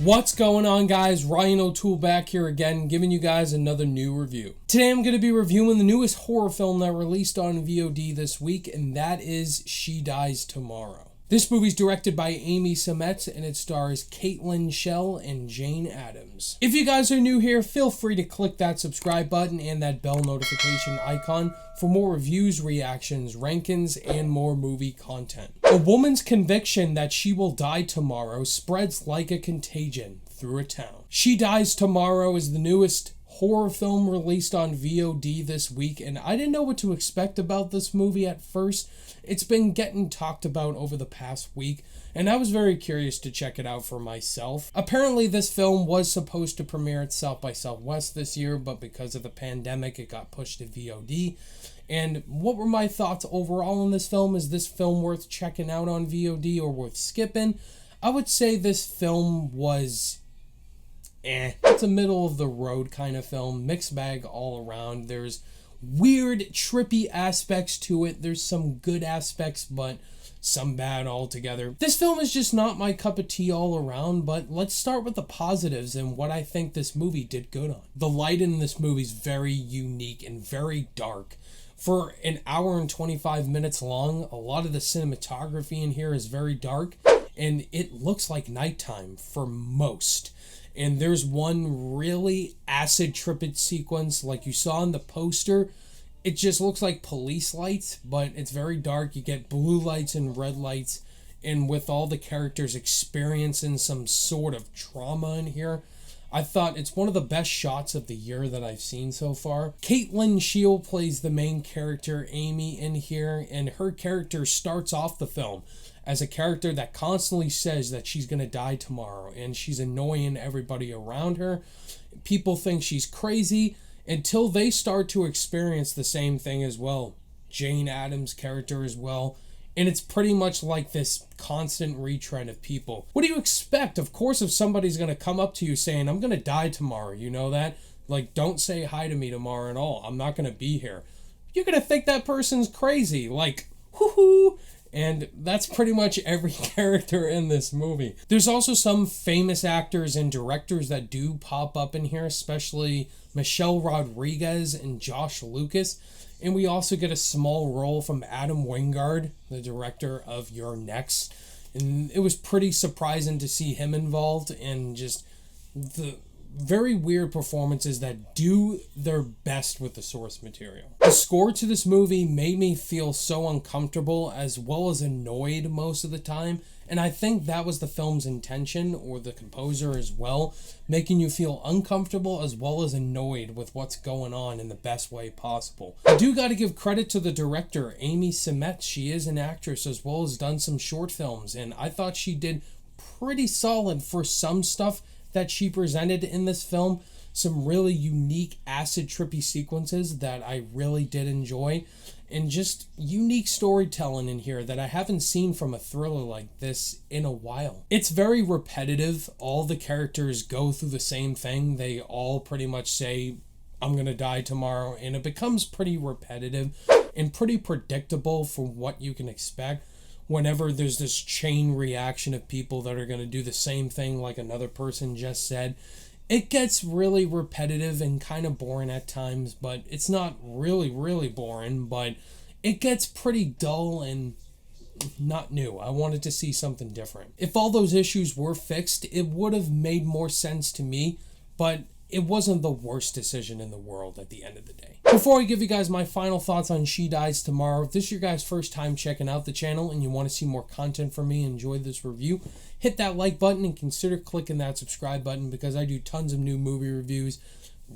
What's going on, guys? Ryan O'Toole back here again, giving you guys another new review. Today I'm going to be reviewing the newest horror film that released on VOD this week, and that is She Dies Tomorrow. This movie's directed by Amy Seimetz, and it stars Caitlin Schell and Jane Adams. If you guys are new here, feel free to click that subscribe button and that bell notification icon for more reviews, reactions, rankings, and more movie content. A woman's conviction that she will die tomorrow spreads like a contagion through a town. She Dies Tomorrow is the newest horror film released on VOD this week, and I didn't know what to expect about this movie at first. It's been getting talked about over the past week, and I was very curious to check it out for myself. Apparently, this film was supposed to premiere at South by Southwest this year, but because of the pandemic, it got pushed to VOD. And what were my thoughts overall on this film? Is this film worth checking out on VOD or worth skipping? I would say this film was It's a middle of the road kind of film, mixed bag all around. There's weird, trippy aspects to it. There's some good aspects, but some bad altogether. This film is just not my cup of tea all around, but let's start with the positives and what I think this movie did good on. The light in this movie is very unique and very dark. For an hour and 25 minutes long, a lot of the cinematography in here is very dark, and it looks like nighttime for most. And there's one really acid-tripped sequence like you saw in the poster. It just looks like police lights, but it's very dark. You get blue lights and red lights, and with all the characters experiencing some sort of trauma in here, I thought it's one of the best shots of the year that I've seen so far. Caitlin Schell plays the main character, Amy, in here, and her character starts off the film as a character that constantly says that she's going to die tomorrow, and she's annoying everybody around her. People think she's crazy until they start to experience the same thing as well. Jane Adams' character as well. And it's pretty much like this constant retread of people. What do you expect? Of course, if somebody's going to come up to you saying, I'm going to die tomorrow, you know that? Like, don't say hi to me tomorrow at all. I'm not going to be here. You're going to think that person's crazy. Like, whoo-hoo. And that's pretty much every character in this movie. There's also some famous actors and directors that do pop up in here, especially Michelle Rodriguez and Josh Lucas. And we also get a small role from Adam Wingard, the director of You're Next. And it was pretty surprising to see him involved, and just the very weird performances that do their best with the source material. The score to this movie made me feel so uncomfortable as well as annoyed most of the time, and I think that was the film's intention, or the composer as well, making you feel uncomfortable as well as annoyed with what's going on in the best way possible. I do gotta give credit to the director, Amy Seimetz. She is an actress as well as done some short films, and I thought she did pretty solid for some stuff that she presented in this film. Some really unique acid trippy sequences that I really did enjoy, and just unique storytelling in here that I haven't seen from a thriller like this in a while. It's very repetitive. All the characters go through the same thing. They all pretty much say, I'm gonna die tomorrow, and it becomes pretty repetitive and pretty predictable for what you can expect. Whenever there's this chain reaction of people that are going to do the same thing like another person just said, it gets really repetitive and kind of boring at times, but it's not really boring, but it gets pretty dull and not new. I wanted to see something different. If all those issues were fixed, it would have made more sense to me, but it wasn't the worst decision in the world at the end of the day. Before I give you guys my final thoughts on She Dies Tomorrow, if this is your guys' first time checking out the channel and you want to see more content from me and enjoy this review, hit that like button and consider clicking that subscribe button, because I do tons of new movie reviews,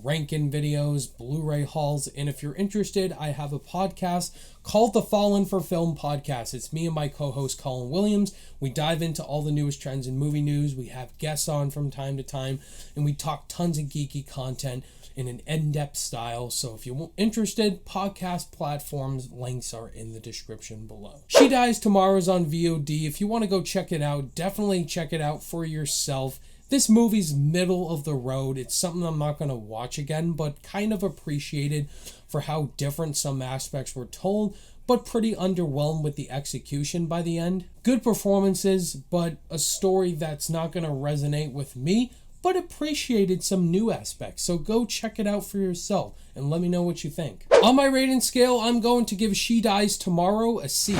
ranking videos, Blu-ray hauls, and if you're interested, I have a podcast called the Fallen for Film Podcast. It's me and my co-host Colin Williams. We dive into all the newest trends in movie news. We have guests on from time to time, and we talk tons of geeky content in an in-depth style. So if you're interested, podcast platforms links are in the description below. She Dies Tomorrow is on VOD. If you want to go check it out, definitely check it out for yourself. This movie's middle of the road. It's something I'm not going to watch again, but kind of appreciated for how different some aspects were told, but pretty underwhelmed with the execution by the end. Good performances, but a story that's not going to resonate with me, but appreciated some new aspects. So go check it out for yourself and let me know what you think. On my rating scale, I'm going to give She Dies Tomorrow a C.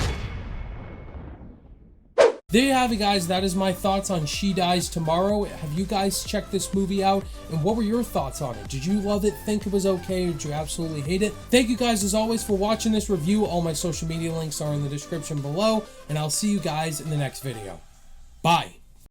There you have it, guys. That is my thoughts on She Dies Tomorrow. Have you guys checked this movie out? And what were your thoughts on it? Did you love it, think it was okay, or did you absolutely hate it? Thank you guys, as always, for watching this review. All my social media links are in the description below, and I'll see you guys in the next video. Bye.